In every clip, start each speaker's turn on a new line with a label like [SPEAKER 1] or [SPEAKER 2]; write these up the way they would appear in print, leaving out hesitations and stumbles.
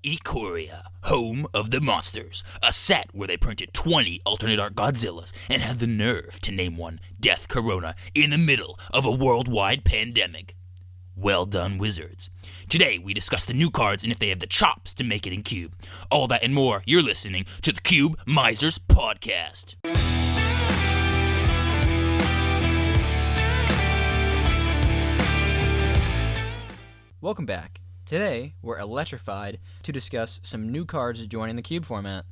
[SPEAKER 1] Ikoria, home of the monsters, a set where they printed 20 alternate art Godzillas and had the nerve to name one Death Corona in the middle of a worldwide pandemic. Well done, Wizards. Today we discuss the new cards and if they have the chops to make it in Cube. All that and more, you're listening to the CardMisers podcast.
[SPEAKER 2] Welcome back. Today, we're electrified to discuss some new cards joining the Cube format.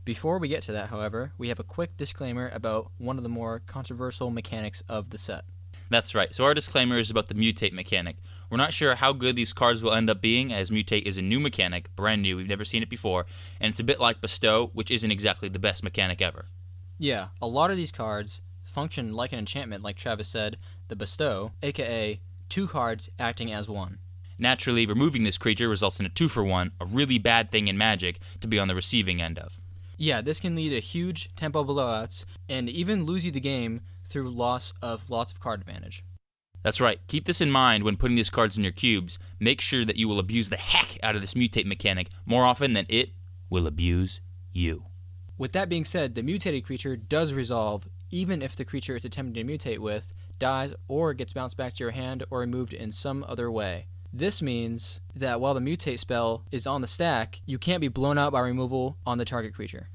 [SPEAKER 2] Before we get to that, however, we have a quick disclaimer about one of the more controversial mechanics of the set.
[SPEAKER 3] That's right. So our disclaimer is about the Mutate mechanic. We're not sure how good these cards will end up being, as Mutate is a new mechanic, brand new, we've never seen it before, and it's a bit like Bestow, which isn't exactly the best mechanic ever.
[SPEAKER 2] Yeah, a lot of these cards function like an enchantment, like Travis said, the Bestow, aka 2 cards acting as 1.
[SPEAKER 3] Naturally, removing this creature results in a 2-for-1, a really bad thing in Magic to be on the receiving end of.
[SPEAKER 2] Yeah, this can lead to huge tempo blowouts, and even lose you the game through loss of lots of card advantage.
[SPEAKER 3] That's right. Keep this in mind when putting these cards in your cubes. Make sure that you will abuse the heck out of this Mutate mechanic more often than it will abuse you.
[SPEAKER 2] With that being said, the mutated creature does resolve even if the creature it's attempting to mutate with dies or gets bounced back to your hand or removed in some other way. This means that while the mutate spell is on the stack, you can't be blown out by removal on the target creature.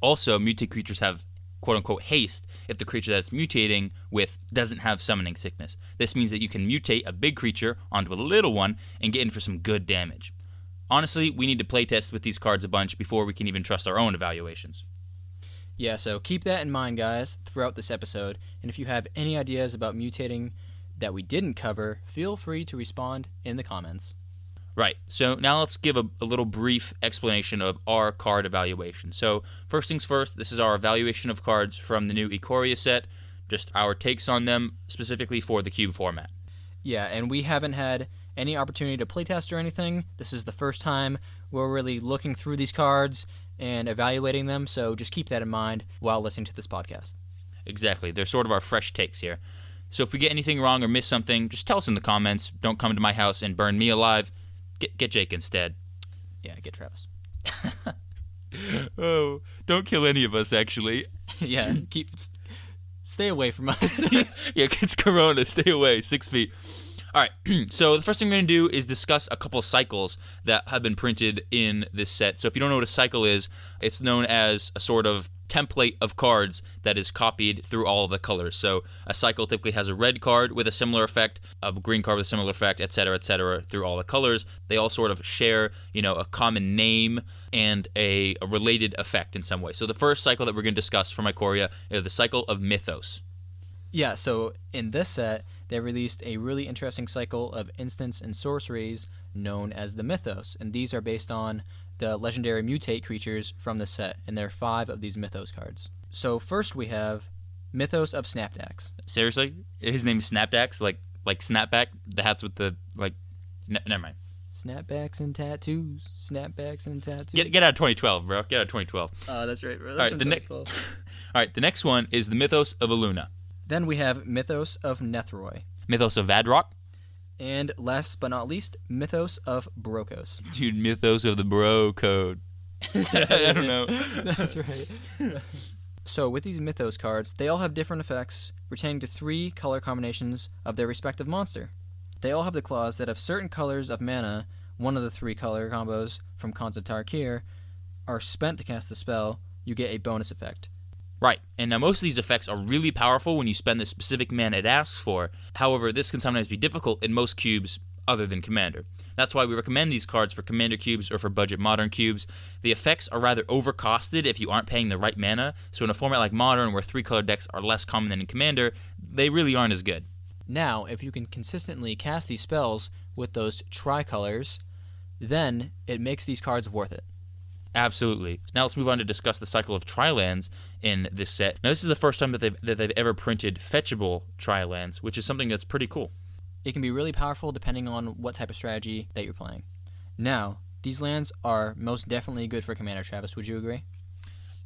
[SPEAKER 3] Also, mutate creatures have quote-unquote haste if the creature that's mutating with doesn't have summoning sickness. This means that you can mutate a big creature onto a little one and get in for some good damage. Honestly, we need to playtest with these cards a bunch before we can even trust our own evaluations.
[SPEAKER 2] Yeah, so keep that in mind, guys, throughout this episode. And if you have any ideas about mutating that we didn't cover, feel free to respond in the comments.
[SPEAKER 3] Right, so now let's give a little brief explanation of our card evaluation. So first things first, this is our evaluation of cards from the new Ikoria set, just our takes on them specifically for the Cube format.
[SPEAKER 2] Yeah, and we haven't had any opportunity to playtest or anything. This is the first time we're really looking through these cards and evaluating them, so just keep that in mind while listening to this podcast.
[SPEAKER 3] Exactly, they're sort of our fresh takes here. So if we get anything wrong or miss something, just tell us in the comments. Don't come to my house and burn me alive. Get Jake instead.
[SPEAKER 2] Yeah, get Travis.
[SPEAKER 3] Oh, don't kill any of us, actually.
[SPEAKER 2] Yeah, stay away from us.
[SPEAKER 3] Yeah, it's Corona. Stay away. 6 feet. All right, so the first thing we're going to do is discuss a couple cycles that have been printed in this set. So if you don't know what a cycle is, it's known as a sort of template of cards that is copied through all of the colors. So a cycle typically has a red card with a similar effect, a green card with a similar effect, etc., through all the colors. They all sort of share, a common name and a related effect in some way. So the first cycle that we're going to discuss from Ikoria is the cycle of Mythos.
[SPEAKER 2] Yeah, so in this set, they released a really interesting cycle of instants and sorceries known as the Mythos, and these are based on the legendary mutate creatures from the set, and there are 5 of these Mythos cards. So first we have Mythos of Snapdax.
[SPEAKER 3] Seriously? His name is Snapdax? Like Snapback? The hats with the, never mind.
[SPEAKER 2] Snapbacks and tattoos. Snapbacks and tattoos.
[SPEAKER 3] Get out of 2012, bro. Get out of 2012.
[SPEAKER 2] Oh, that's right, bro.
[SPEAKER 3] All right, the next one is the Mythos of Aluna.
[SPEAKER 2] Then we have Mythos of Nethroi.
[SPEAKER 3] Mythos of Vadrock.
[SPEAKER 2] And last but not least, Mythos of Brokos.
[SPEAKER 3] Dude, Mythos of the Bro Code. I don't know.
[SPEAKER 2] That's right. So with these Mythos cards, they all have different effects, pertaining to 3 color combinations of their respective monster. They all have the clause that if certain colors of mana, one of the 3 color combos from Khans of Tarkir, are spent to cast the spell, you get a bonus effect.
[SPEAKER 3] Right, and now most of these effects are really powerful when you spend the specific mana it asks for. However, this can sometimes be difficult in most cubes other than Commander. That's why we recommend these cards for Commander cubes or for budget Modern cubes. The effects are rather overcosted if you aren't paying the right mana, so in a format like Modern where 3-color decks are less common than in Commander, they really aren't as good.
[SPEAKER 2] Now, if you can consistently cast these spells with those tricolors, then it makes these cards worth it.
[SPEAKER 3] Absolutely. Now let's move on to discuss the cycle of Tri-lands in this set. Now this is the first time that they've ever printed fetchable Tri-lands, which is something that's pretty cool.
[SPEAKER 2] It can be really powerful depending on what type of strategy that you're playing. Now, these lands are most definitely good for Commander, Travis. Would you agree?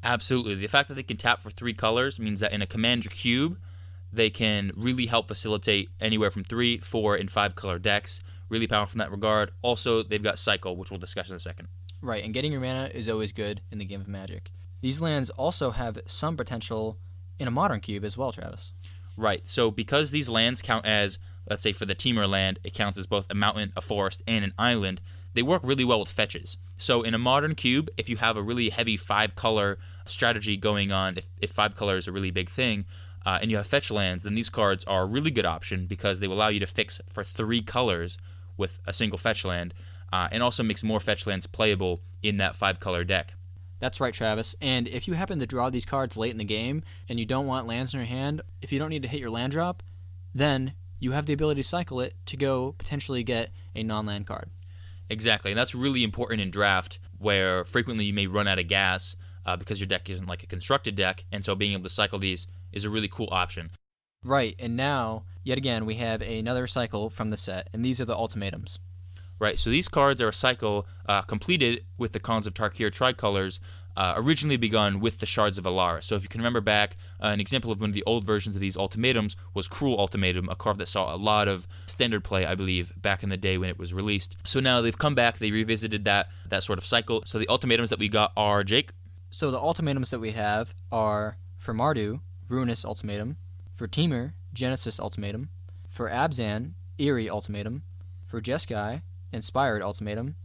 [SPEAKER 3] Absolutely. The fact that they can tap for 3 colors means that in a Commander cube, they can really help facilitate anywhere from 3, 4, and 5 color decks, really powerful in that regard. Also, they've got Cycle, which we'll discuss in a second.
[SPEAKER 2] Right, and getting your mana is always good in the game of Magic. These lands also have some potential in a modern cube as well, Travis.
[SPEAKER 3] Right, so because these lands count as, let's say for the Temur land, it counts as both a mountain, a forest, and an island, they work really well with fetches. So in a modern cube, if you have a really heavy 5-color strategy going on, if 5 color is a really big thing, and you have fetch lands, then these cards are a really good option because they will allow you to fix for 3 colors with a single fetch land, and also makes more fetch lands playable in that 5-color deck.
[SPEAKER 2] That's right, Travis. And if you happen to draw these cards late in the game and you don't want lands in your hand, if you don't need to hit your land drop, then you have the ability to cycle it to go potentially get a non-land card.
[SPEAKER 3] Exactly, and that's really important in draft, where frequently you may run out of gas because your deck isn't like a constructed deck, and so being able to cycle these is a really cool option.
[SPEAKER 2] Right, and now, yet again, we have another cycle from the set, and these are the ultimatums.
[SPEAKER 3] Right, so these cards are a cycle completed with the Khans of Tarkir tricolors, originally begun with the Shards of Alara. So if you can remember back, an example of one of the old versions of these ultimatums was Cruel Ultimatum, a card that saw a lot of standard play, I believe, back in the day when it was released. So now they've come back, they revisited that sort of cycle. So the ultimatums that we got are, Jake?
[SPEAKER 2] So the ultimatums that we have are, for Mardu, Ruinous Ultimatum; for Temur, Genesis Ultimatum; for Abzan, Eerie Ultimatum; for Jeskai, Inspired Ultimatum;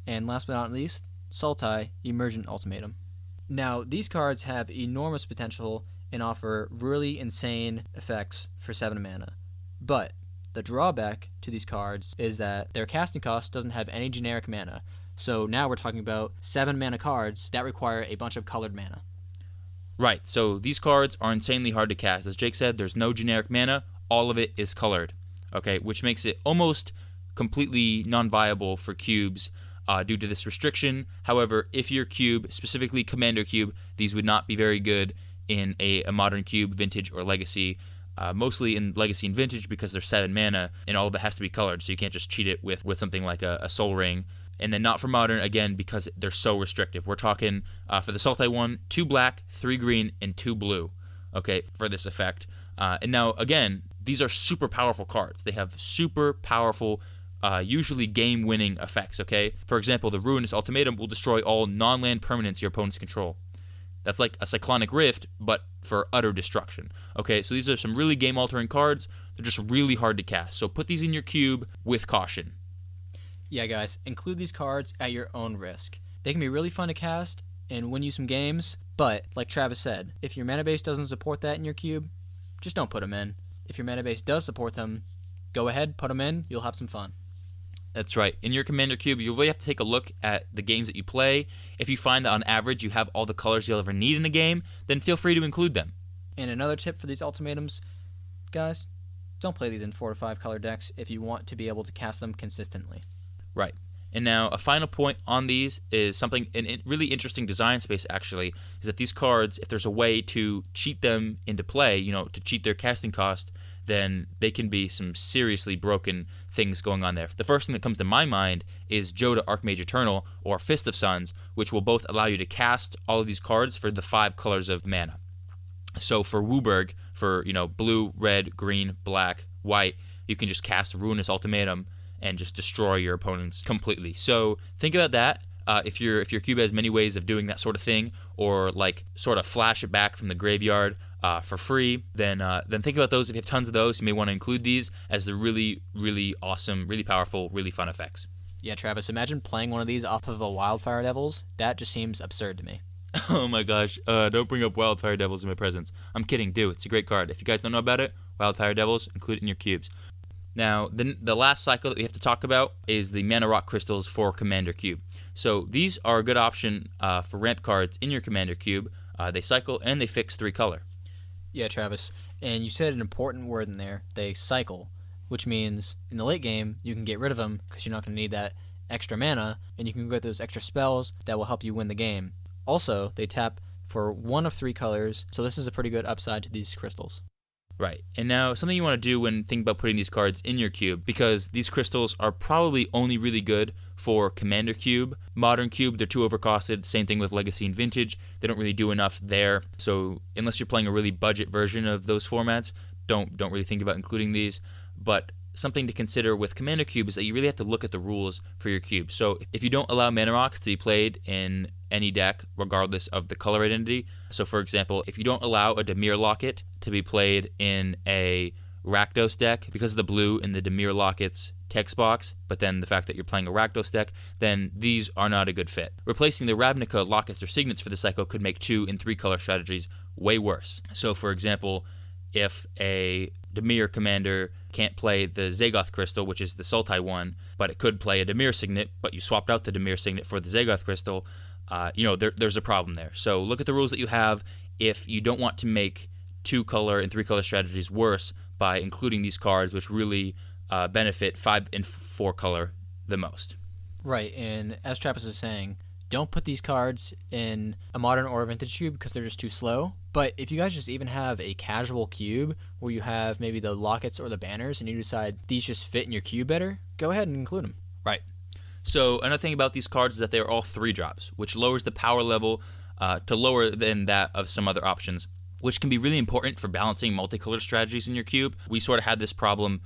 [SPEAKER 2] and last but not least, Sultai, Emergent Ultimatum. Now, these cards have enormous potential and offer really insane effects for 7 mana. But the drawback to these cards is that their casting cost doesn't have any generic mana. So now we're talking about 7 mana cards that require a bunch of colored mana.
[SPEAKER 3] Right, so these cards are insanely hard to cast. As Jake said, there's no generic mana, all of it is colored, okay, which makes it almost completely non-viable for cubes due to this restriction. However, if your cube, specifically Commander Cube, these would not be very good in a modern cube, Vintage, or Legacy. Mostly in Legacy and Vintage because they're 7 mana, and all of it has to be colored, so you can't just cheat it with something like a Soul Ring. And then not for Modern, again, because they're so restrictive. We're talking, for the Sultai one, 2 black, 3 green, and 2 blue, okay, for this effect. And now, again, these are super powerful cards. They have super powerful, usually game-winning effects, okay? For example, the Ruinous Ultimatum will destroy all non-land permanents your opponents control. That's like a Cyclonic Rift, but for utter destruction. Okay, so these are some really game-altering cards. They're just really hard to cast. So put these in your cube with caution.
[SPEAKER 2] Yeah, guys, include these cards at your own risk. They can be really fun to cast and win you some games, but, like Travis said, if your mana base doesn't support that in your cube, just don't put them in. If your mana base does support them, go ahead, put them in, you'll have some fun.
[SPEAKER 3] That's right. In your Commander Cube, you really have to take a look at the games that you play. If you find that on average you have all the colors you'll ever need in a game, then feel free to include them.
[SPEAKER 2] And another tip for these ultimatums, guys, don't play these in 4 to 5 color decks if you want to be able to cast them consistently.
[SPEAKER 3] Right. And now a final point on these is something, a really interesting design space actually, is that these cards, if there's a way to cheat them into play, to cheat their casting cost, then they can be some seriously broken things going on there. The first thing that comes to my mind is Joda Archmage Eternal or Fist of Suns, which will both allow you to cast all of these cards for the 5 colors of mana. So for Wooburg, for blue, red, green, black, white, you can just cast Ruinous Ultimatum and just destroy your opponents completely. So think about that. If your cube has many ways of doing that sort of thing, or like sort of flash it back from the graveyard for free, then think about those. If you have tons of those, you may want to include these as the really, really awesome, really powerful, really fun effects.
[SPEAKER 2] Yeah, Travis, imagine playing one of these off of a Wildfire Devils. That just seems absurd to me.
[SPEAKER 3] Oh my gosh, don't bring up Wildfire Devils in my presence. I'm kidding, do. It's a great card. If you guys don't know about it, Wildfire Devils, include it in your cubes. Now, the last cycle that we have to talk about is the Mana Rock Crystals for Commander Cube. So these are a good option for ramp cards in your Commander Cube. They cycle and they fix 3 color.
[SPEAKER 2] Yeah, Travis, and you said an important word in there. They cycle, which means in the late game you can get rid of them because you're not going to need that extra mana, and you can get those extra spells that will help you win the game. Also, they tap for 1 of 3 colors, so this is a pretty good upside to these crystals.
[SPEAKER 3] Right, and now something you want to do when thinking about putting these cards in your cube, because these crystals are probably only really good for Commander Cube. Modern Cube, they're too overcosted. Same thing with Legacy and Vintage. They don't really do enough there. So unless you're playing a really budget version of those formats, don't really think about including these. But something to consider with Commander Cube is that you really have to look at the rules for your cube. So if you don't allow mana rocks to be played in any deck, regardless of the color identity, so for example, if you don't allow a Dimir Locket to be played in a Rakdos deck because of the blue in the Dimir Locket's text box, but then the fact that you're playing a Rakdos deck, then these are not a good fit. Replacing the Ravnica Lockets or Signets for the cycle could make 2 and 3 color strategies way worse. So for example, if a Dimir commander can't play the Zagoth Crystal, which is the Sultai one, but it could play a Dimir Signet, but you swapped out the Dimir Signet for the Zagoth Crystal, there's a problem there. So look at the rules that you have. If you don't want to make 2 color and 3 color strategies worse by including these cards, which really benefit 5 and 4 color the most.
[SPEAKER 2] Right, and as Travis was saying, don't put these cards in a modern or a vintage cube because they're just too slow. But if you guys just even have a casual cube where you have maybe the lockets or the banners and you decide these just fit in your cube better, go ahead and include them.
[SPEAKER 3] Right. So another thing about these cards is that they are all 3-drops, which lowers the power level to lower than that of some other options, which can be really important for balancing multicolored strategies in your cube. We sort of had this problem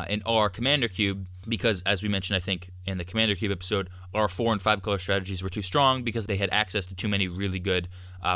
[SPEAKER 3] in our Commander Cube because, as we mentioned, I think, in the Commander Cube episode, our 4 and 5 color strategies were too strong because they had access to too many really good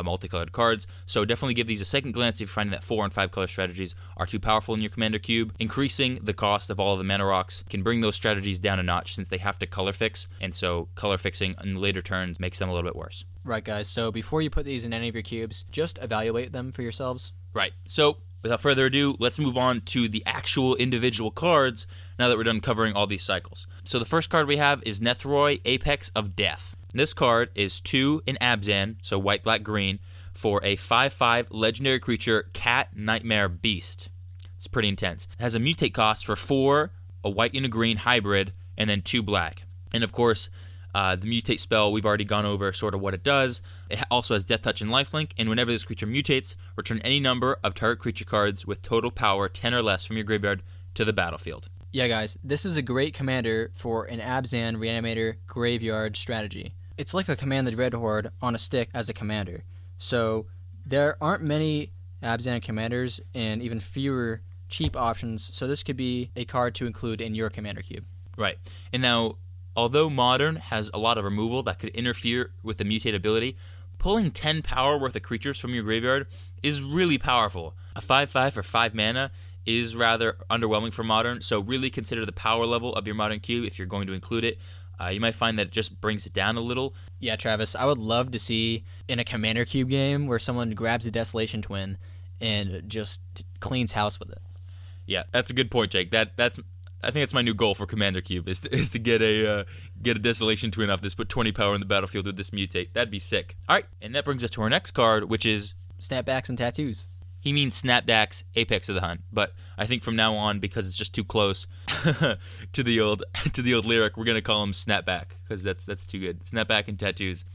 [SPEAKER 3] multicolored cards. So definitely give these a second glance if you're finding that 4 and 5 color strategies are too powerful in your Commander Cube. Increasing the cost of all of the mana rocks can bring those strategies down a notch since they have to color fix, and so color fixing in later turns makes them a little bit worse.
[SPEAKER 2] Right, guys. So before you put these in any of your cubes, just evaluate them for yourselves.
[SPEAKER 3] Right. So without further ado, let's move on to the actual individual cards now that we're done covering all these cycles. So the first card we have is Nethroi, Apex of Death. This card is 2 in Abzan, so white, black, green, for a 5/5 legendary creature, Cat Nightmare Beast. It's pretty intense. It has a mutate cost for 4, a white and a green hybrid, and then 2 black. And of course, the mutate spell, we've already gone over sort of what it does. It also has Death Touch and Lifelink, and whenever this creature mutates, return any number of target creature cards with total power 10 or less from your graveyard to the battlefield.
[SPEAKER 2] Yeah, guys, this is a great commander for an Abzan Reanimator graveyard strategy. It's like a Command the Dread Horde on a stick as a commander. So there aren't many Abzan commanders and even fewer cheap options, so this could be a card to include in your commander cube.
[SPEAKER 3] Right. And now, although Modern has a lot of removal that could interfere with the mutate ability, pulling 10 power worth of creatures from your graveyard is really powerful. A 5/5 for 5 mana is rather underwhelming for Modern, so really consider the power level of your Modern cube if you're going to include it. You might find that it just brings it down a little.
[SPEAKER 2] Yeah, Travis, I would love to see in a commander cube game where someone grabs a Desolation Twin and just cleans house with it.
[SPEAKER 3] Yeah, that's a good point, Jake. I think that's my new goal for Commander Cube is to get a Desolation Twin off this, put 20 power in the battlefield with this mutate. That'd be sick. All right, and that brings us to our next card, which is
[SPEAKER 2] Snapbacks and Tattoos.
[SPEAKER 3] He means Snapbacks, Apex of the Hunt, but I think from now on, because it's just too close to the old lyric, we're gonna call him Snapback because that's too good. Snapback and Tattoos.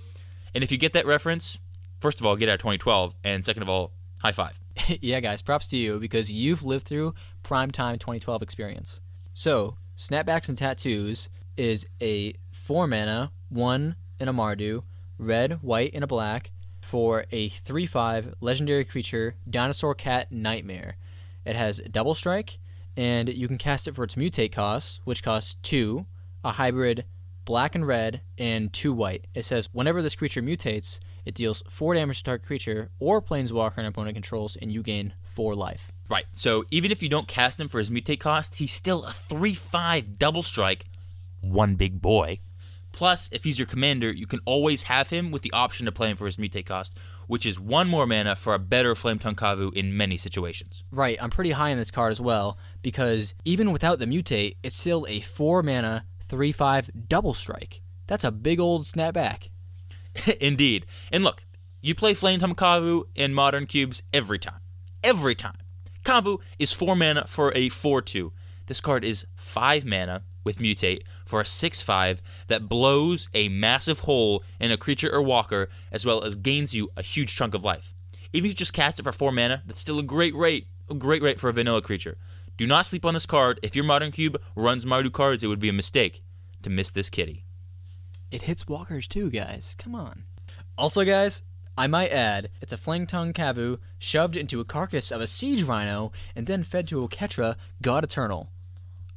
[SPEAKER 3] And if you get that reference, first of all, get out of 2012, and second of all, high five.
[SPEAKER 2] Yeah, guys, props to you because you've lived through primetime 2012 experience. So, Snapbacks and Tattoos is a 4 mana, 1 in a Mardu, red, white, and a black, for a 3/5 legendary creature, Dinosaur Cat Nightmare. It has double strike, and you can cast it for its mutate cost, which costs 2, a hybrid, black and red, and 2 white. It says whenever this creature mutates, it deals 4 damage to target creature or planeswalker an opponent controls, and you gain 4 life.
[SPEAKER 3] Right, so even if you don't cast him for his mutate cost, he's still a 3/5 double strike, one big boy. Plus, if he's your commander, you can always have him with the option to play him for his mutate cost, which is 1 more mana for a better Flametongue Kavu in many situations.
[SPEAKER 2] Right, I'm pretty high on this card as well, because even without the mutate, it's still a 4 mana, 3/5 double strike. That's a big old snapback.
[SPEAKER 3] Indeed. And look, you play Flametongue Kavu in Modern Cubes every time. Every time. Kavu is 4 mana for a 4/2. This card is 5 mana with mutate for a 6/5 that blows a massive hole in a creature or walker, as well as gains you a huge chunk of life. Even if you just cast it for 4 mana, that's still a great rate for a vanilla creature. Do not sleep on this card. If your Modern Cube runs Mardu cards, it would be a mistake to miss this kitty.
[SPEAKER 2] It hits walkers too, guys. Come on. Also, guys, I might add, it's a Flametongue Kavu shoved into a carcass of a Siege Rhino and then fed to a Ketra, God Eternal.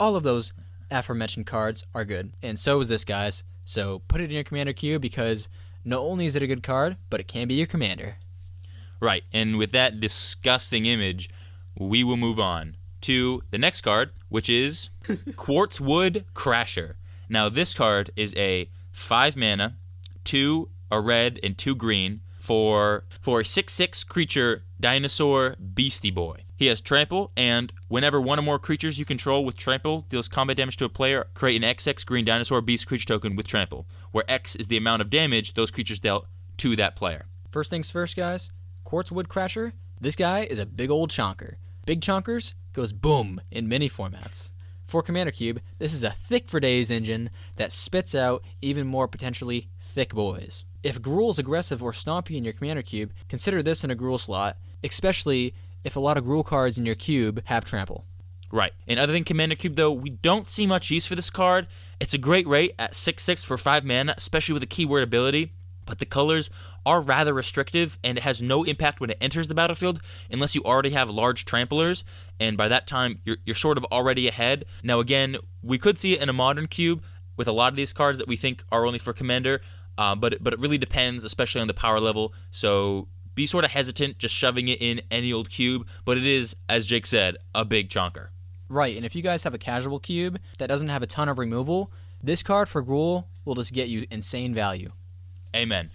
[SPEAKER 2] All of those aforementioned cards are good. And so is this, guys. So put it in your commander queue because not only is it a good card, but it can be your commander.
[SPEAKER 3] Right, and with that disgusting image, we will move on to the next card, which is Quartz Crasher. Now, this card is a 5 mana, 2 a red, and 2 green for a 6/6 creature dinosaur beastie boy. He has trample, and whenever one or more creatures you control with trample deals combat damage to a player, create an XX green dinosaur beast creature token with trample, where X is the amount of damage those creatures dealt to that player.
[SPEAKER 2] First things first, guys. Quartz Crasher. This guy is a big old chonker. Big chonkers goes boom in many formats. For Commander Cube, this is a thick for days engine that spits out even more potentially thick boys. If Gruul's aggressive or stompy in your Commander Cube, consider this in a Gruul slot, especially if a lot of Gruul cards in your cube have trample.
[SPEAKER 3] Right. And other than Commander Cube, though, we don't see much use for this card. It's a great rate at 6/6 for 5 mana, especially with a keyword ability, but the colors are rather restrictive, and it has no impact when it enters the battlefield unless you already have large tramplers, and by that time, you're sort of already ahead. Now, again, we could see it in a modern cube with a lot of these cards that we think are only for Commander, but it really depends, especially on the power level, so be sort of hesitant just shoving it in any old cube, but it is, as Jake said, a big chonker.
[SPEAKER 2] Right, and if you guys have a casual cube that doesn't have a ton of removal, this card for Gruul will just get you insane value.
[SPEAKER 3] Amen.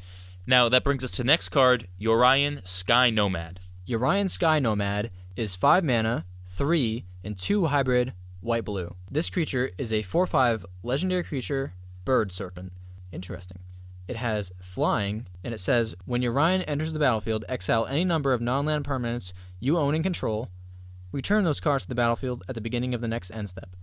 [SPEAKER 3] Now, that brings us to the next card, Yorion Sky Nomad.
[SPEAKER 2] Yorion Sky Nomad is 5 mana, 3, and 2 hybrid white-blue. This creature is a 4/5 legendary creature, Bird Serpent. Interesting. It has flying, and it says, when Yorion enters the battlefield, exile any number of non-land permanents you own and control. Return those cards to the battlefield at the beginning of the next end step.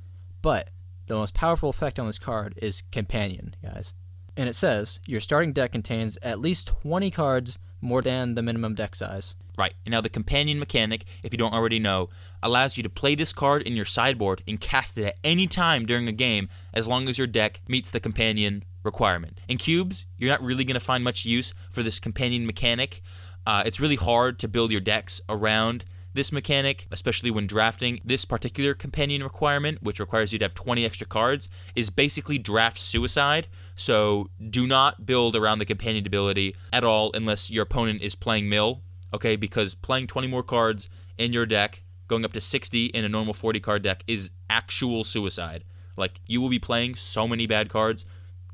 [SPEAKER 2] But the most powerful effect on this card is Companion, guys. And it says, your starting deck contains at least 20 cards more than the minimum deck size.
[SPEAKER 3] Right, and now the Companion mechanic, if you don't already know, allows you to play this card in your sideboard and cast it at any time during a game as long as your deck meets the Companion requirement. In cubes, you're not really going to find much use for this Companion mechanic. It's really hard to build your decks around this mechanic, especially when drafting. This particular Companion requirement, which requires you to have 20 extra cards, is basically draft suicide, so do not build around the Companion ability at all unless your opponent is playing mill, okay, because playing 20 more cards in your deck, going up to 60 in a normal 40-card deck, is actual suicide. Like, you will be playing so many bad cards.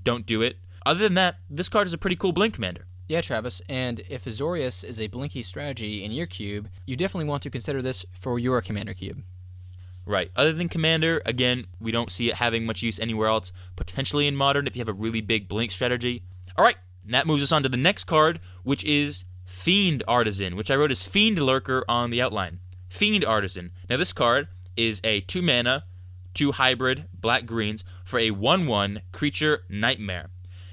[SPEAKER 3] Don't do it. Other than that, this card is a pretty cool blink commander.
[SPEAKER 2] Yeah, Travis, and if Azorius is a blinky strategy in your cube, you definitely want to consider this for your Commander cube.
[SPEAKER 3] Right. Other than Commander, again, we don't see it having much use anywhere else, potentially in Modern if you have a really big blink strategy. All right, and that moves us on to the next card, which is Fiend Artisan, which I wrote as Fiend Lurker on the outline. Fiend Artisan. Now, this card is a 2 mana, 2 hybrid, black-greens for a 1/1 creature nightmare.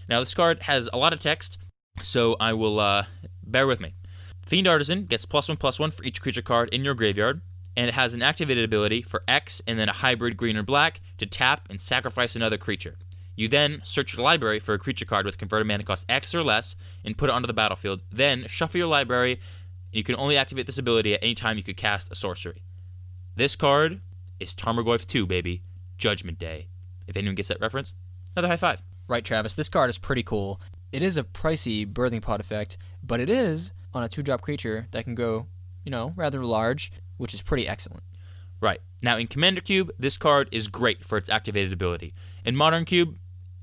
[SPEAKER 3] Now, this card has a lot of text, so I will bear with me. Fiend Artisan gets +1/+1 for each creature card in your graveyard, and it has an activated ability for X and then a hybrid green or black to tap and sacrifice another creature. You then search your library for a creature card with converted mana cost X or less and put it onto the battlefield. Then shuffle your library, and you can only activate this ability at any time you could cast a sorcery. This card is Tarmogoyf 2, baby. Judgment Day. If anyone gets that reference, another high five.
[SPEAKER 2] Right, Travis, this card is pretty cool. It is a pricey birthing pod effect, but it is on a 2-drop creature that can go, rather large, which is pretty excellent.
[SPEAKER 3] Right. Now, in Commander Cube, this card is great for its activated ability. In Modern Cube,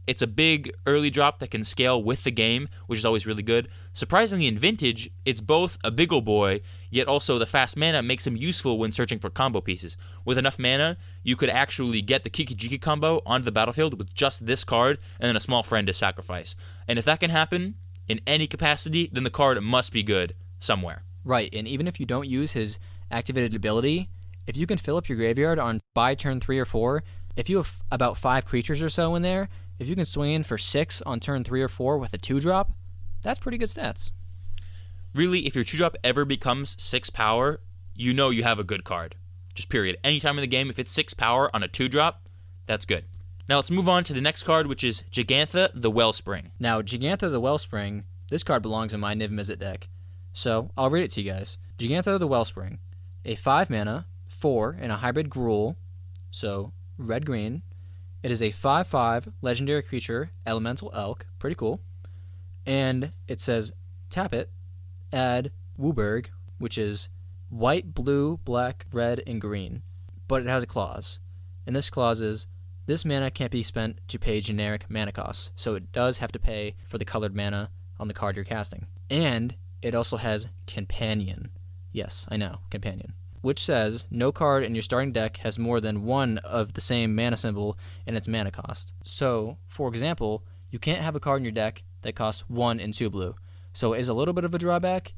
[SPEAKER 3] it's a big early drop that can scale with the game, which is always really good. Surprisingly, in Vintage, it's both a big ol' boy, yet also the fast mana makes him useful when searching for combo pieces. With enough mana, you could actually get the Kiki-Jiki combo onto the battlefield with just this card and then a small friend to sacrifice. And if that can happen in any capacity, then the card must be good somewhere.
[SPEAKER 2] Right, and even if you don't use his activated ability, if you can fill up your graveyard by turn 3 or 4, if you have about 5 creatures or so in there, if you can swing in for 6 on turn 3 or 4 with a 2-drop, that's pretty good stats.
[SPEAKER 3] Really, if your 2-drop ever becomes 6 power, you know you have a good card. Just period. Anytime in the game, if it's 6 power on a 2-drop, that's good. Now let's move on to the next card, which is Giganta The Wellspring.
[SPEAKER 2] Now, Giganta The Wellspring, this card belongs in my Niv Mizzet deck. So, I'll read it to you guys. Giganta The Wellspring, a 5 mana, 4, and a hybrid Gruul, so red-green. It is a 5/5 legendary creature, Elemental Elk. Pretty cool. And it says, tap it, add Wooburg, which is white, blue, black, red, and green. But it has a clause. And this clause is, this mana can't be spent to pay generic mana costs. So it does have to pay for the colored mana on the card you're casting. And it also has Companion. Yes, I know, Companion. Which says, no card in your starting deck has more than one of the same mana symbol in its mana cost. So, for example, you can't have a card in your deck that costs 1 and 2 blue. So it is a little bit of a drawback,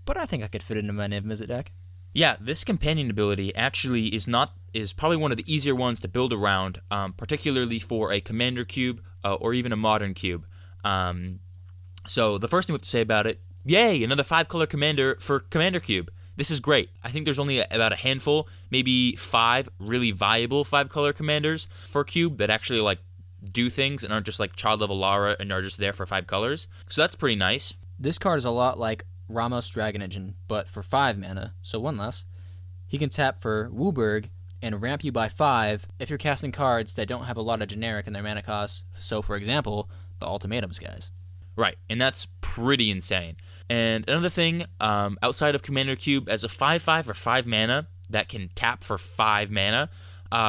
[SPEAKER 2] but I think I could fit it into my Niv Mizzet deck.
[SPEAKER 3] Yeah, this companion ability actually is probably one of the easier ones to build around, particularly for a commander cube or even a modern cube. So the first thing we have to say about it, yay, another 5-color commander for commander cube. This is great. I think there's only about a handful, maybe 5 really viable 5-color commanders for cube that actually like do things and aren't just like child level Lara and are just there for 5 colors. So that's pretty nice.
[SPEAKER 2] This card is a lot like Ramos Dragon Engine, but for 5 mana, so 1 less. He can tap for Wooburg and ramp you by 5 if you're casting cards that don't have a lot of generic in their mana costs. So, for example, the Ultimatums guys.
[SPEAKER 3] Right, and that's pretty insane. And another thing, outside of Commander Cube, as a 5/5 or 5 mana that can tap for 5 mana,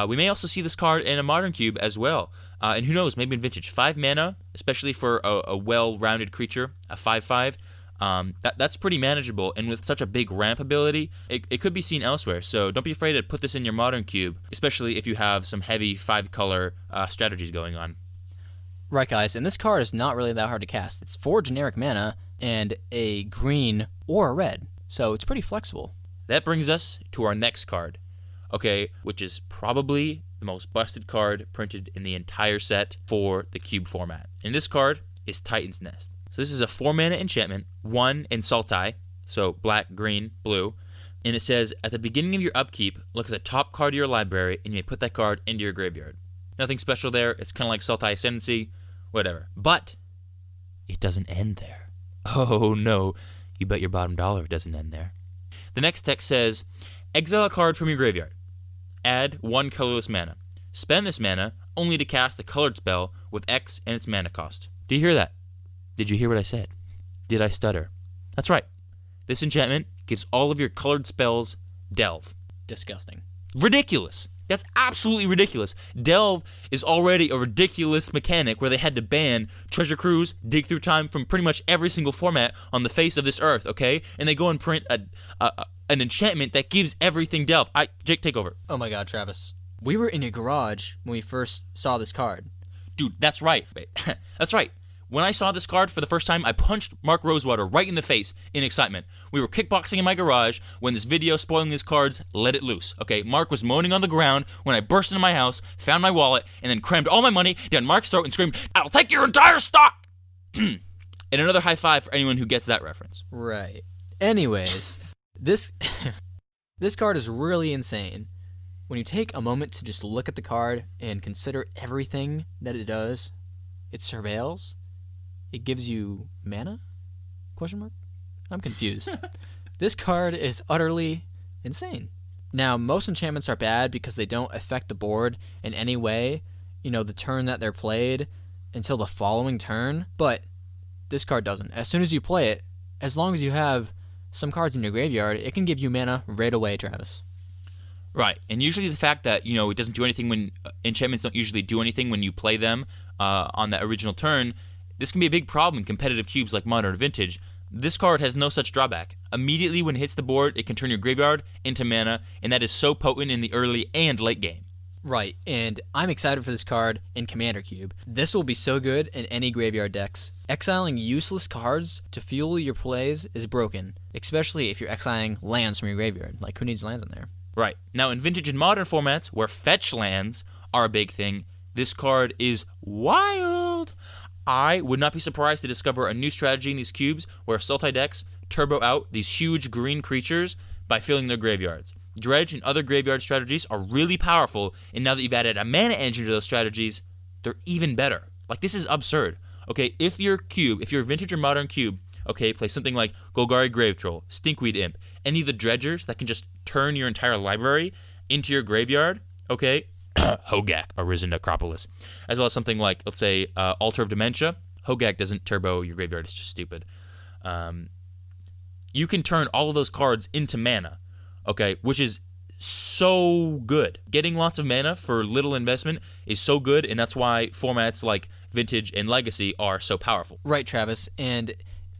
[SPEAKER 3] we may also see this card in a Modern Cube as well. And who knows, maybe in Vintage. 5 mana, especially for a well-rounded creature, a 5/5, that's pretty manageable. And with such a big ramp ability, it could be seen elsewhere. So don't be afraid to put this in your Modern Cube, especially if you have some heavy 5-color strategies going on.
[SPEAKER 2] Right, guys, and this card is not really that hard to cast. It's 4 generic mana and a green or a red, so it's pretty flexible.
[SPEAKER 3] That brings us to our next card, okay, which is probably the most busted card printed in the entire set for the cube format. And this card is Titan's Nest. So this is a 4-mana enchantment, 1 in Sultai, so black, green, blue, and it says, at the beginning of your upkeep, look at the top card of your library, and you may put that card into your graveyard. Nothing special there. It's kind of like Sultai Ascendancy, whatever. But it doesn't end there. Oh no, you bet your bottom dollar it doesn't end there. The next text says, exile a card from your graveyard. Add 1 colorless mana. Spend this mana only to cast a colored spell with X and its mana cost. Do you hear that? Did you hear what I said? Did I stutter? That's right. This enchantment gives all of your colored spells Delve.
[SPEAKER 2] Disgusting.
[SPEAKER 3] Ridiculous. That's absolutely ridiculous. Delve is already a ridiculous mechanic where they had to ban Treasure Cruise, Dig Through Time from pretty much every single format on the face of this earth, okay? And they go and print an enchantment that gives everything Delve. Jake, take over.
[SPEAKER 2] Oh my god, Travis. We were in your garage when we first saw this card.
[SPEAKER 3] Dude, that's right. That's right. When I saw this card for the first time, I punched Mark Rosewater right in the face in excitement. We were kickboxing in my garage when this video spoiling these cards let it loose. Okay, Mark was moaning on the ground when I burst into my house, found my wallet, and then crammed all my money down Mark's throat and screamed, "I'll take your entire stock!" And another high five for anyone who gets that reference.
[SPEAKER 2] Right. Anyways, this card is really insane. When you take a moment to just look at the card and consider everything that it does, it surveils. It gives you mana? Question mark? I'm confused. This card is utterly insane. Now, most enchantments are bad because they don't affect the board in any way, the turn that they're played until the following turn, but this card doesn't. As soon as you play it, as long as you have some cards in your graveyard, it can give you mana right away, Travis.
[SPEAKER 3] Right, and usually the fact that, it doesn't do anything when enchantments don't usually do anything when you play them on that original turn, this can be a big problem in competitive cubes like Modern or Vintage. This card has no such drawback. Immediately when it hits the board, it can turn your graveyard into mana, and that is so potent in the early and late game.
[SPEAKER 2] Right, and I'm excited for this card in Commander Cube. This will be so good in any graveyard decks. Exiling useless cards to fuel your plays is broken, especially if you're exiling lands from your graveyard. Like, who needs lands in there?
[SPEAKER 3] Right. Now, in Vintage and Modern formats, where fetch lands are a big thing, this card is wild. I would not be surprised to discover a new strategy in these cubes where Sultai decks turbo out these huge green creatures by filling their graveyards. Dredge and other graveyard strategies are really powerful, and now that you've added a mana engine to those strategies, they're even better. Like, this is absurd. Okay, if your Vintage or Modern cube, okay, play something like Golgari Grave Troll, Stinkweed Imp, any of the dredgers that can just turn your entire library into your graveyard, okay, Hogak, Arisen Necropolis, as well as something like, let's say, Altar of Dementia. Hogak doesn't turbo your graveyard. It's just stupid. You can turn all of those cards into mana, okay, which is so good. Getting lots of mana for little investment is so good, and that's why formats like Vintage and Legacy are so powerful.
[SPEAKER 2] Right, Travis. And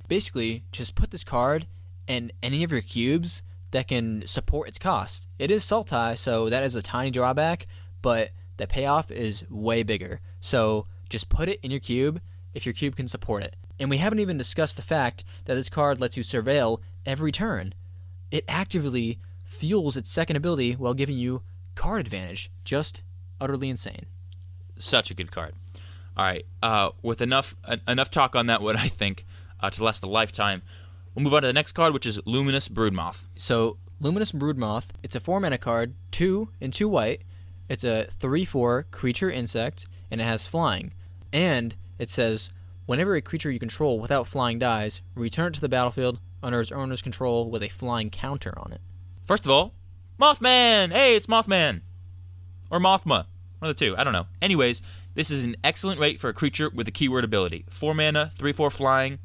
[SPEAKER 2] basically, just put this card in any of your cubes that can support its cost. It is Sultai, so that is a tiny drawback, but the payoff is way bigger. So just put it in your cube if your cube can support it. And we haven't even discussed the fact that this card lets you surveil every turn. It actively fuels its second ability while giving you card advantage. Just utterly insane.
[SPEAKER 3] Such a good card. All right, with enough talk on that one, I think, to last a lifetime, we'll move on to the next card, which is Luminous Broodmoth.
[SPEAKER 2] So, Luminous Broodmoth, it's a 4-mana card, 2 and 2 white. It's a 3/4 creature insect, and it has flying. And it says, whenever a creature you control without flying dies, return it to the battlefield under its owner's control with a flying counter on it.
[SPEAKER 3] First of all, Mothman! Hey, it's Mothman! Or Mothma. One of the two. I don't know. Anyways, this is an excellent rate for a creature with a keyword ability. 4 mana, 3/4 flying.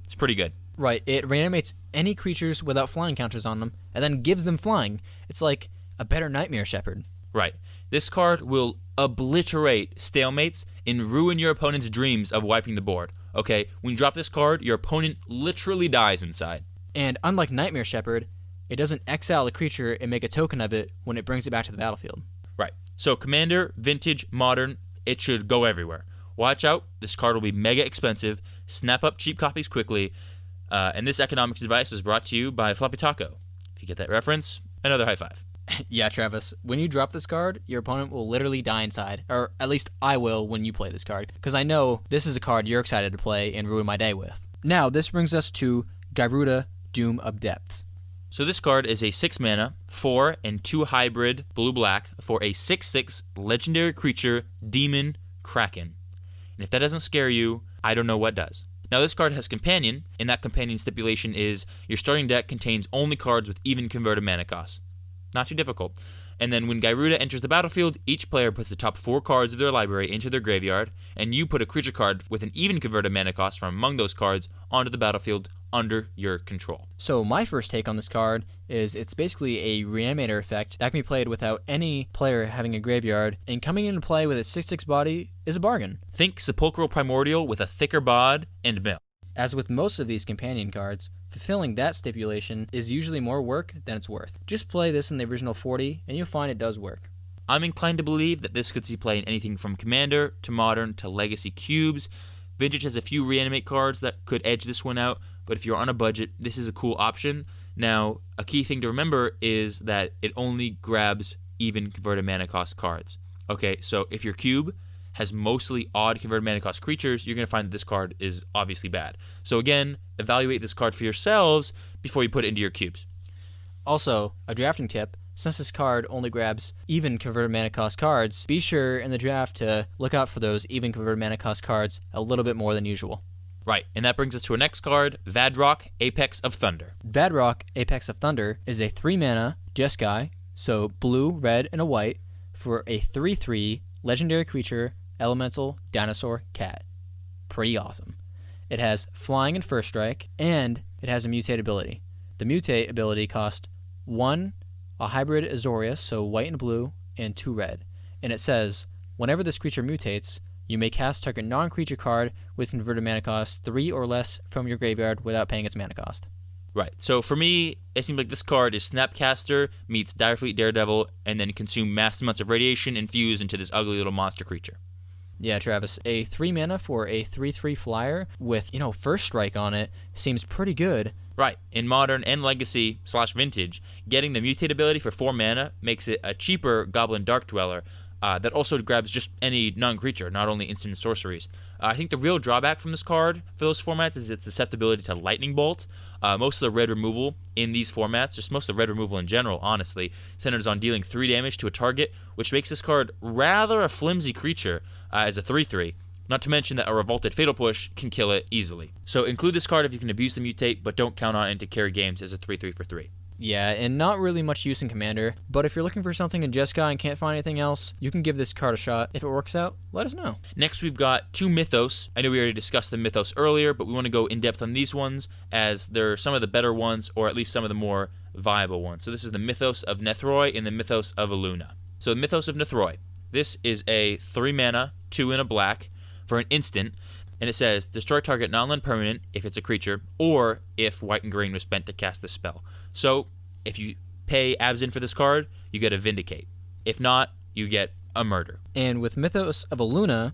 [SPEAKER 3] It's pretty good.
[SPEAKER 2] Right. It reanimates any creatures without flying counters on them, and then gives them flying. It's like a better Nightmare Shepherd.
[SPEAKER 3] Right. This card will obliterate stalemates and ruin your opponent's dreams of wiping the board. Okay? When you drop this card, your opponent literally dies inside.
[SPEAKER 2] And unlike Nightmare Shepherd, it doesn't exile the creature and make a token of it when it brings it back to the battlefield.
[SPEAKER 3] Right. So Commander, Vintage, Modern, it should go everywhere. Watch out. This card will be mega expensive. Snap up cheap copies quickly. And this economics advice was brought to you by Floppy Taco. If you get that reference, another high five.
[SPEAKER 2] Yeah, Travis, when you drop this card, your opponent will literally die inside. Or at least I will when you play this card. Because I know this is a card you're excited to play and ruin my day with. Now, this brings us to Garuda, Doom of Depths.
[SPEAKER 3] So this card is a 6 mana, 4 and 2 hybrid, blue-black, for a 6/6 legendary creature, Demon Kraken. And if that doesn't scare you, I don't know what does. Now this card has Companion, and that Companion stipulation is your starting deck contains only cards with even converted mana costs. Not too difficult. And then when Garuda enters the battlefield, each player puts the top 4 cards of their library into their graveyard, and you put a creature card with an even converted mana cost from among those cards onto the battlefield under your control.
[SPEAKER 2] So my first take on this card is it's basically a reanimator effect that can be played without any player having a graveyard, and coming into play with its 6/6 body is a bargain.
[SPEAKER 3] Think Sepulchral Primordial with a thicker bod and mill.
[SPEAKER 2] As with most of these companion cards, fulfilling that stipulation is usually more work than it's worth. Just play this in the original 40 and you'll find it does work.
[SPEAKER 3] I'm inclined to believe that this could see play in anything from Commander to Modern to Legacy cubes. Vintage has a few reanimate cards that could edge this one out, but if you're on a budget, this is a cool option. Now, a key thing to remember is that it only grabs even converted mana cost cards. Okay, so if your cube has mostly odd converted mana cost creatures, you're going to find that this card is obviously bad. So again, evaluate this card for yourselves before you put it into your cubes.
[SPEAKER 2] Also, a drafting tip, since this card only grabs even converted mana cost cards, be sure in the draft to look out for those even converted mana cost cards a little bit more than usual.
[SPEAKER 3] Right, and that brings us to our next card, Vadrock, Apex of Thunder.
[SPEAKER 2] Vadrock, Apex of Thunder, is a 3-mana Jeskai, so blue, red, and a white, for a 3/3 legendary creature, elemental, dinosaur, cat. Pretty awesome. It has flying and first strike, and it has a mutate ability. The mutate ability costs 1, a hybrid Azorius, so white and blue, and 2 red. And it says, whenever this creature mutates, you may cast target non-creature card with converted mana cost 3 or less from your graveyard without paying its mana cost.
[SPEAKER 3] Right, so for me, it seems like this card is Snapcaster meets Direfleet Daredevil, and then consume massive amounts of radiation and fuse into this ugly little monster creature.
[SPEAKER 2] Yeah, Travis, a 3-mana for a 3/3 flyer with, first strike on it seems pretty good.
[SPEAKER 3] Right, in Modern and Legacy / Vintage, getting the mutate ability for 4 mana makes it a cheaper Goblin Dark Dweller that also grabs just any non-creature, not only instant sorceries. I think the real drawback from this card for those formats is its susceptibility to Lightning Bolt. Most of the red removal in these formats, just most of the red removal in general, honestly, centers on dealing 3 damage to a target, which makes this card rather a flimsy creature as a 3/3. Not to mention that a Revolted Fatal Push can kill it easily. So include this card if you can abuse the mutate, but don't count on it to carry games as a 3/3 for 3.
[SPEAKER 2] Yeah, and not really much use in Commander, but if you're looking for something in Jeskai and can't find anything else, you can give this card a shot. If it works out, let us know.
[SPEAKER 3] Next, we've got 2 Mythos. I know we already discussed the Mythos earlier, but we want to go in depth on these ones as they're some of the better ones, or at least some of the more viable ones. So this is the Mythos of Nethroi and the Mythos of Aluna. So the Mythos of Nethroi. This is a 3 mana, 2 and a black for an instant, and it says destroy target non-land permanent if it's a creature, or if white and green was spent to cast the spell. So if you pay Abzin for this card, you get a Vindicate. If not, you get a Murder.
[SPEAKER 2] And with Mythos of Aluna,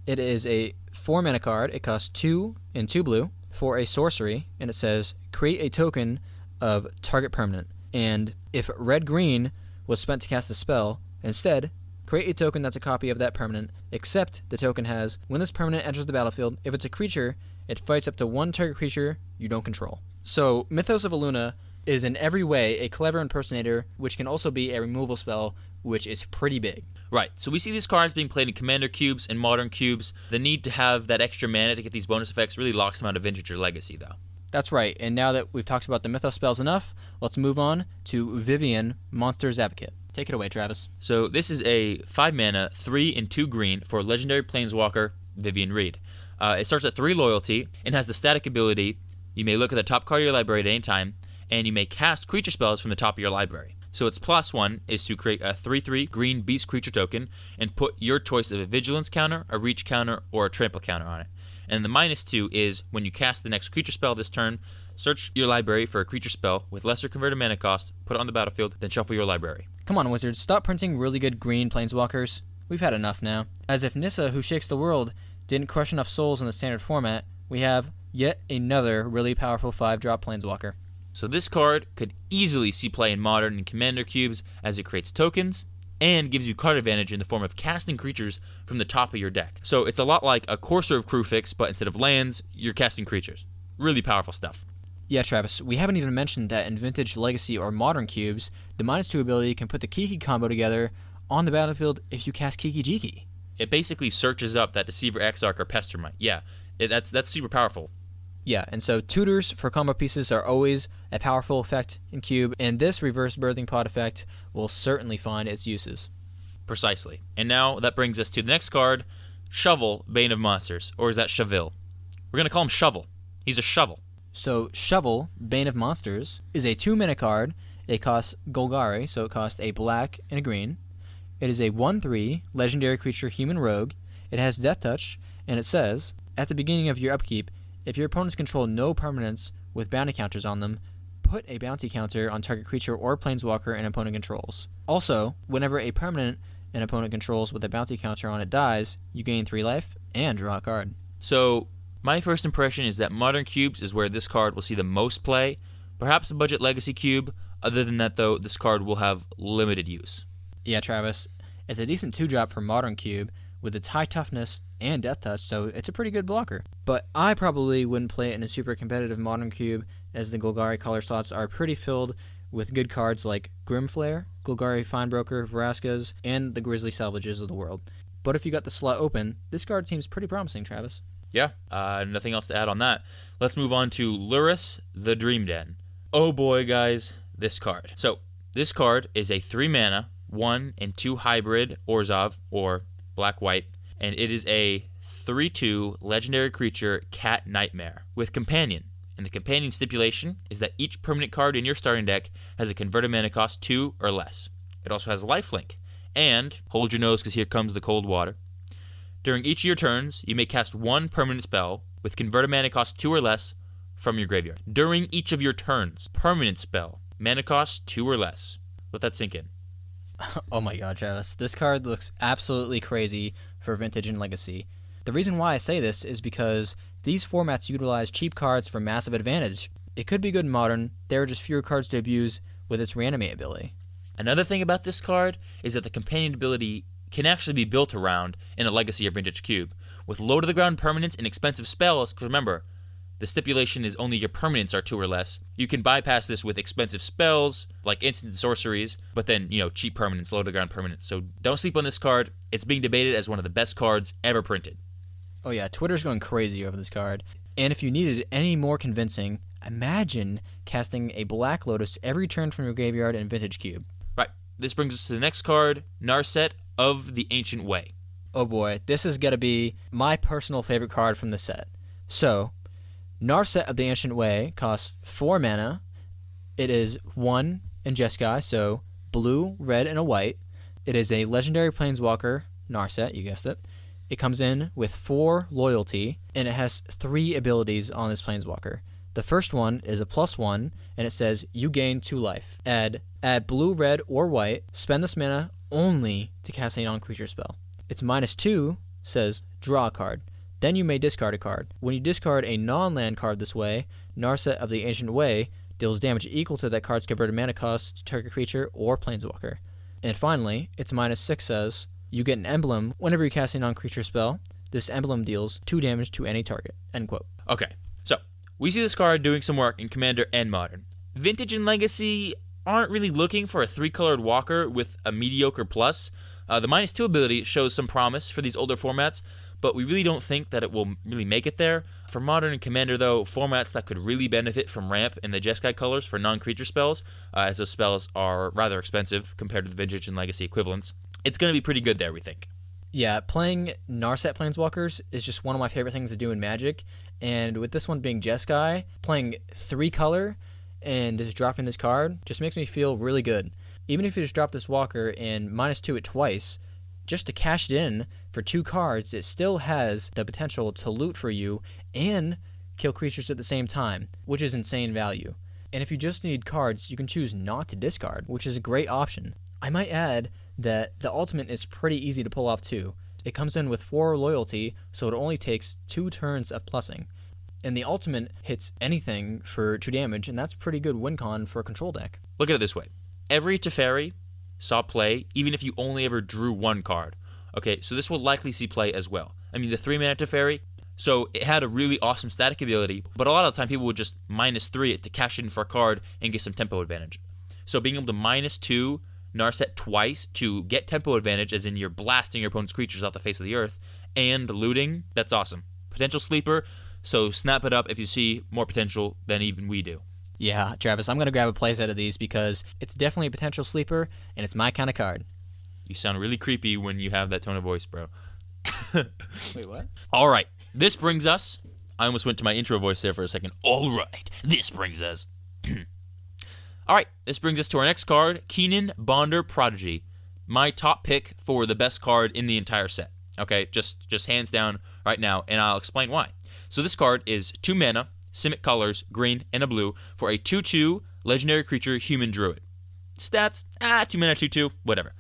[SPEAKER 2] it is a 4 mana card. It costs 2 and 2 blue for a sorcery, and it says create a token of target permanent. And if red-green was spent to cast the spell, instead, create a token that's a copy of that permanent, except the token has, when this permanent enters the battlefield, if it's a creature, it fights up to 1 target creature you don't control. So, Mythos of Aluna is in every way a clever impersonator, which can also be a removal spell, which is pretty big.
[SPEAKER 3] Right, so we see these cards being played in Commander cubes and Modern cubes. The need to have that extra mana to get these bonus effects really locks them out of Vintage or Legacy, though.
[SPEAKER 2] That's right, and now that we've talked about the Mythos spells enough, let's move on to Vivian, Monster's Advocate. Take it away, Travis.
[SPEAKER 3] So this is a 5 mana, 3 and 2 green for Legendary Planeswalker, Vivian Reed. It starts at 3 loyalty and has the static ability, you may look at the top card of your library at any time, and you may cast creature spells from the top of your library. So its +1 is to create a 3/3 green beast creature token and put your choice of a vigilance counter, a reach counter, or a trample counter on it. And the -2 is when you cast the next creature spell this turn, search your library for a creature spell with lesser converted mana cost, put it on the battlefield, then shuffle your library.
[SPEAKER 2] Come on, Wizards, stop printing really good green planeswalkers. We've had enough now. As if Nissa, who shakes the world, didn't crush enough souls in the standard format, we have yet another really powerful 5-drop planeswalker.
[SPEAKER 3] So this card could easily see play in Modern and Commander cubes as it creates tokens and gives you card advantage in the form of casting creatures from the top of your deck. So it's a lot like a Courser of Crewfix, but instead of lands, you're casting creatures. Really powerful stuff.
[SPEAKER 2] Yeah, Travis, we haven't even mentioned that in Vintage, Legacy, or Modern cubes, the -2 ability can put the Kiki combo together on the battlefield if you cast Kiki Jiki.
[SPEAKER 3] It basically searches up that Deceiver Exarch or Pestermite. Yeah, that's super powerful.
[SPEAKER 2] Yeah, and so tutors for combo pieces are always a powerful effect in Cube, and this reverse birthing pod effect will certainly find its uses.
[SPEAKER 3] Precisely. And now that brings us to the next card, Shovel, Bane of Monsters. Or is that Shavil? We're going to call him Shovel. He's a shovel.
[SPEAKER 2] So Shovel, Bane of Monsters, is a 2-mana card. It costs Golgari, so it costs a black and a green. It is a 1/3 legendary creature human rogue. It has Death Touch, and it says, at the beginning of your upkeep, if your opponents control no permanents with bounty counters on them, put a bounty counter on target creature or planeswalker an opponent controls. Also, whenever a permanent an opponent controls with a bounty counter on it dies, you gain 3 life and draw a card.
[SPEAKER 3] So, my first impression is that Modern cubes is where this card will see the most play. Perhaps a budget Legacy cube. Other than that, though, this card will have limited use.
[SPEAKER 2] Yeah, Travis, it's a decent 2-drop for Modern cube with its high toughness and Death Touch, so it's a pretty good blocker. But I probably wouldn't play it in a super competitive Modern cube, as the Golgari color slots are pretty filled with good cards like Grimflare, Golgari Finebroker, Vraska's, and the Grizzly Salvages of the world. But if you got the slot open, this card seems pretty promising, Travis.
[SPEAKER 3] Yeah, nothing else to add on that. Let's move on to Luris, the Dream Den. Oh boy, guys, this card. So, this card is a 3-mana, 1 and 2 hybrid Orzhov, or black-white, and it is a 3/2 legendary creature Cat Nightmare with Companion. And the Companion stipulation is that each permanent card in your starting deck has a converted mana cost 2 or less. It also has lifelink. And, hold your nose because here comes the cold water. During each of your turns, you may cast 1 permanent spell with converted mana cost 2 or less from your graveyard. During each of your turns, permanent spell, mana cost 2 or less. Let that sink in.
[SPEAKER 2] Oh my god, Travis. This card looks absolutely crazy for Vintage and Legacy. The reason why I say this is because these formats utilize cheap cards for massive advantage. It could be good in Modern, there are just fewer cards to abuse with its Reanimate ability.
[SPEAKER 3] Another thing about this card is that the Companion ability can actually be built around in a Legacy or Vintage cube. With low-to-the-ground permanents and expensive spells, because remember, the stipulation is only your permanents are 2 or less. You can bypass this with expensive spells, like instant sorceries, but then, cheap permanents, low-to-the-ground permanents. So don't sleep on this card. It's being debated as one of the best cards ever printed.
[SPEAKER 2] Oh yeah, Twitter's going crazy over this card. And if you needed any more convincing, Imagine casting a Black Lotus every turn from your graveyard in Vintage Cube.
[SPEAKER 3] Right. This brings us to the next card, Narcy of the Ancient Way.
[SPEAKER 2] Oh boy, this is going to be my personal favorite card from the set. So, Narcy of the Ancient Way costs 4 mana. It is 1 in Jeskai, so blue, red, and a white. It is a legendary planeswalker, Narcy, you guessed it. It comes in with 4 loyalty, and it has 3 abilities on this planeswalker. The first one is a +1, and it says you gain 2 life. Add blue, red, or white. Spend this mana only to cast a non-creature spell. Its -2 says draw a card. Then you may discard a card. When you discard a non-land card this way, Narcy of the Ancient Way deals damage equal to that card's converted mana cost to target creature or planeswalker. And finally, its -6 says you get an emblem whenever you cast a non-creature spell. This emblem deals 2 damage to any target. End quote.
[SPEAKER 3] Okay, so we see this card doing some work in Commander and Modern. Vintage and Legacy aren't really looking for a 3-colored walker with a mediocre plus. The -2 ability shows some promise for these older formats, but we really don't think that it will really make it there. For Modern and Commander, though, formats that could really benefit from ramp in the Jeskai colors for non-creature spells, as those spells are rather expensive compared to the Vintage and Legacy equivalents, it's going to be pretty good there, we think.
[SPEAKER 2] Yeah, playing Narset Planeswalkers is just one of my favorite things to do in Magic, and with this one being Jeskai, playing 3-color and just dropping this card just makes me feel really good. Even if you just drop this walker and -2 it twice, just to cash it in for 2 cards, it still has the potential to loot for you and kill creatures at the same time, which is insane value. And if you just need cards, you can choose not to discard, which is a great option. I might add that the ultimate is pretty easy to pull off too. It comes in with 4 loyalty, so it only takes 2 turns of plussing. And the ultimate hits anything for 2 damage, and that's pretty good win con for a control deck.
[SPEAKER 3] Look at it this way. Every Teferi saw play, even if you only ever drew 1 card. Okay, so this will likely see play as well. I mean, the 3-mana Teferi, so it had a really awesome static ability, but a lot of the time people would just -3 it to cash in for a card and get some tempo advantage. So being able to -2 Narset twice to get tempo advantage, as in you're blasting your opponent's creatures off the face of the earth, and looting, that's awesome. Potential sleeper, so snap it up if you see more potential than even we do.
[SPEAKER 2] Yeah, Travis, I'm going to grab a playset of these because it's definitely a potential sleeper, and it's my kind of card.
[SPEAKER 3] You sound really creepy when you have that tone of voice, bro.
[SPEAKER 2] Wait, what?
[SPEAKER 3] All right, this brings us... I almost went to my intro voice there for a second.
[SPEAKER 1] All right, this brings us.
[SPEAKER 3] All right, this brings us to our next card, Cypher Prodigy. My top pick for the best card in the entire set. Okay, just hands down right now, and I'll explain why. So this card is 2 mana, Simic colors, green and a blue, for a 2/2 legendary creature human druid. Stats, 2 mana, 2/2, whatever.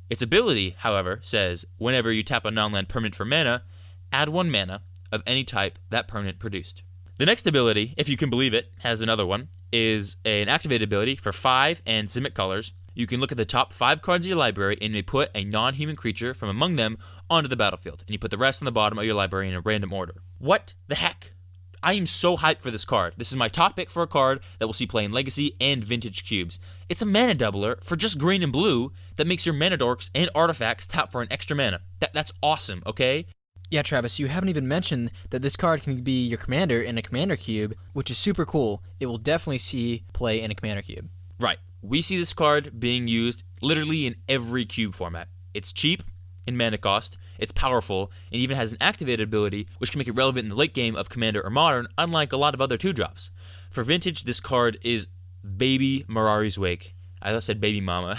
[SPEAKER 3] Its ability, however, says whenever you tap a non-land permanent for mana, add 1 mana of any type that permanent produced. The next ability, if you can believe it, has another one, is an activated ability for 5 and Simic colors. You can look at the top 5 cards of your library and may put a non-human creature from among them onto the battlefield, and you put the rest on the bottom of your library in a random order. What the heck? I am so hyped for this card. This is my top pick for a card that will see play in Legacy and Vintage Cubes. It's a mana doubler for just green and blue that makes your mana dorks and artifacts tap for an extra mana. That's awesome, okay?
[SPEAKER 2] Yeah, Travis, you haven't even mentioned that this card can be your commander in a commander cube, which is super cool. It will definitely see play in a commander cube.
[SPEAKER 3] Right. We see this card being used literally in every cube format. It's cheap in mana cost, it's powerful, and even has an activated ability which can make it relevant in the late game of Commander or Modern, unlike a lot of other 2-drops. For Vintage, this card is Baby Mirari's Wake. I thought I said Baby Mama.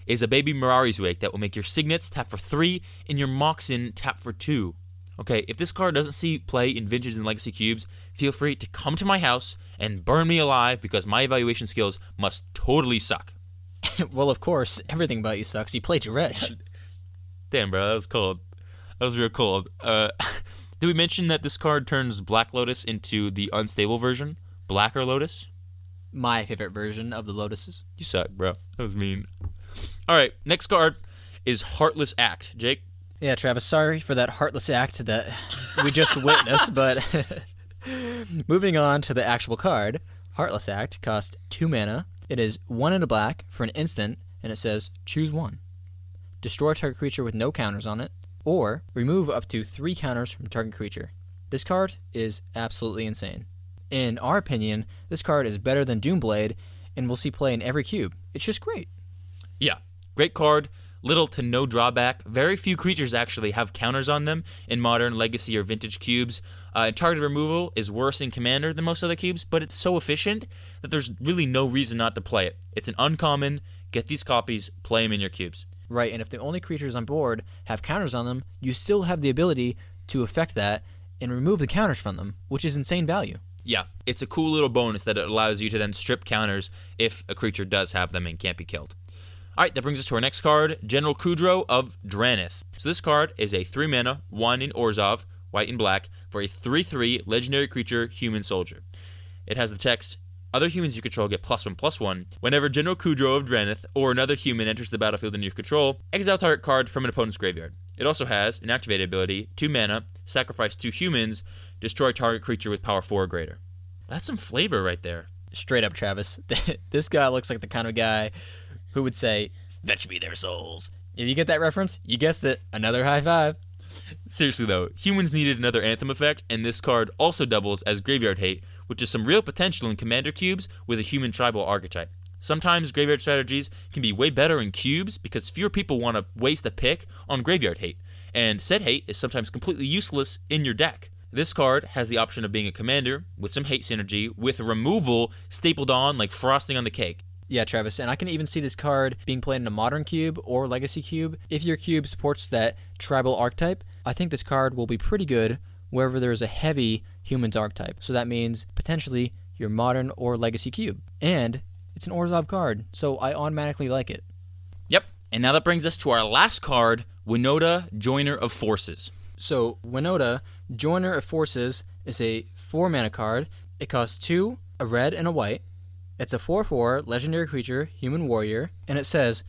[SPEAKER 3] Is a Baby Mirari's Wake that will make your Signets tap for 3 and your Moxen tap for 2. Okay, if this card doesn't see play in Vintage and Legacy cubes, feel free to come to my house and burn me alive because my evaluation skills must totally suck.
[SPEAKER 2] Well, of course, everything about you sucks. You played your red.
[SPEAKER 3] Damn, bro, that was cold. That was real cold. Did we mention that this card turns Black Lotus into the unstable version? Blacker Lotus?
[SPEAKER 2] My favorite version of the Lotuses.
[SPEAKER 3] You suck, bro. That was mean. All right, next card is Heartless Act. Jake?
[SPEAKER 2] Yeah, Travis, sorry for that Heartless Act that we just witnessed, but moving on to the actual card, Heartless Act costs 2 mana. It is 1 and a black for an instant, and it says, choose 1. Destroy a target creature with no counters on it, or remove up to 3 counters from target creature. This card is absolutely insane. In our opinion, this card is better than Doomblade, and we'll see play in every cube. It's just great.
[SPEAKER 3] Yeah, great card. Little to no drawback. Very few creatures actually have counters on them in modern, legacy, or vintage cubes. And target removal is worse in Commander than most other cubes, but it's so efficient that there's really no reason not to play it. It's an uncommon. Get these copies, play them in your cubes.
[SPEAKER 2] Right, and if the only creatures on board have counters on them, you still have the ability to affect that and remove the counters from them, which is insane value.
[SPEAKER 3] Yeah, it's a cool little bonus that it allows you to then strip counters if a creature does have them and can't be killed. Alright, that brings us to our next card, General Kudrow of Drannith. So this card is a 3 mana, 1 in Orzhov, white and black, for a 3/3 legendary creature, human soldier. It has the text, other humans you control get +1/+1. Whenever General Kudrow of Drannith or another human enters the battlefield under your control, exile target card from an opponent's graveyard. It also has an activated ability, 2 mana, sacrifice 2 humans, destroy target creature with power 4 or greater. That's some flavor right there.
[SPEAKER 2] Straight up, Travis. This guy looks like the kind of guy who would say, "Fetch me their souls." If you get that reference, you guessed it. Another high five.
[SPEAKER 3] Seriously though, humans needed another Anthem effect, and this card also doubles as Graveyard Hate, which is some real potential in Commander cubes with a human tribal archetype. Sometimes graveyard strategies can be way better in cubes because fewer people want to waste a pick on Graveyard Hate, and said hate is sometimes completely useless in your deck. This card has the option of being a commander with some hate synergy with removal stapled on like frosting on the cake.
[SPEAKER 2] Yeah, Travis, and I can even see this card being played in a modern cube or legacy cube. If your cube supports that tribal archetype, I think this card will be pretty good wherever there is a heavy humans archetype. So that means potentially your modern or legacy cube. And it's an Orzhov card, so I automatically like it.
[SPEAKER 3] Yep, and now that brings us to our last card, Oda Joyner of Forces.
[SPEAKER 2] So Oda Joyner of Forces is a 4 mana card. It costs 2, a red and a white. It's a 4/4 legendary creature, human warrior, and it says,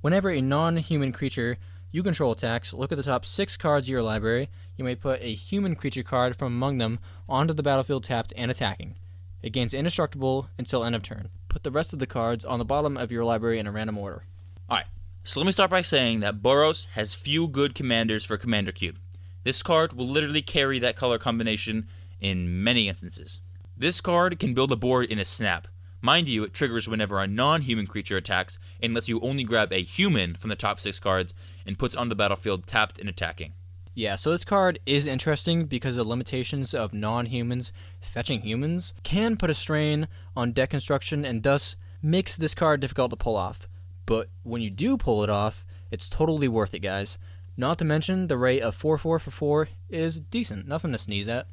[SPEAKER 2] whenever a non-human creature you control attacks, look at the top 6 cards of your library. You may put a human creature card from among them onto the battlefield tapped and attacking. It gains indestructible until end of turn. Put the rest of the cards on the bottom of your library in a random order.
[SPEAKER 3] Alright, so let me start by saying that Boros has few good commanders for Commander Cube. This card will literally carry that color combination in many instances. This card can build a board in a snap. Mind you, it triggers whenever a non-human creature attacks and lets you only grab a human from the top 6 cards and puts on the battlefield tapped and attacking.
[SPEAKER 2] Yeah, so this card is interesting because the limitations of non-humans fetching humans can put a strain on deck construction and thus makes this card difficult to pull off. But when you do pull it off, it's totally worth it, guys. Not to mention, the rate of 4/4 for 4 is decent. Nothing to sneeze at.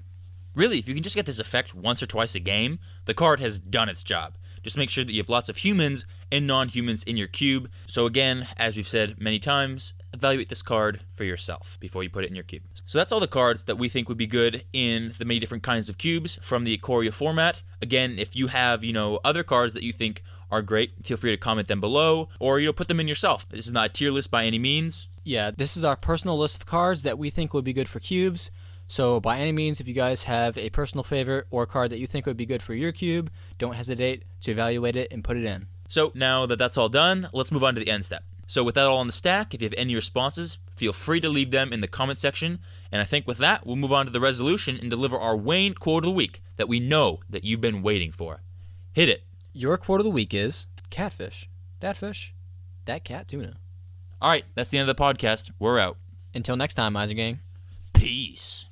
[SPEAKER 3] Really, if you can just get this effect once or twice a game, the card has done its job. Just make sure that you have lots of humans and non-humans in your cube. So again, as we've said many times, evaluate this card for yourself before you put it in your cube. So that's all the cards that we think would be good in the many different kinds of cubes from the Ikoria format. Again, if you have, other cards that you think are great, feel free to comment them below or, put them in yourself. This is not a tier list by any means.
[SPEAKER 2] Yeah, this is our personal list of cards that we think would be good for cubes. So by any means, if you guys have a personal favorite or a card that you think would be good for your cube, don't hesitate to evaluate it and put it in.
[SPEAKER 3] So now that that's all done, let's move on to the end step. So with that all on the stack, if you have any responses, feel free to leave them in the comment section. And I think with that, we'll move on to the resolution and deliver our Wayne quote of the week that we know that you've been waiting for. Hit it.
[SPEAKER 2] Your quote of the week is, catfish, that fish, that cat tuna.
[SPEAKER 3] All right, that's the end of the podcast. We're out.
[SPEAKER 2] Until next time, Miser Gang.
[SPEAKER 1] Peace.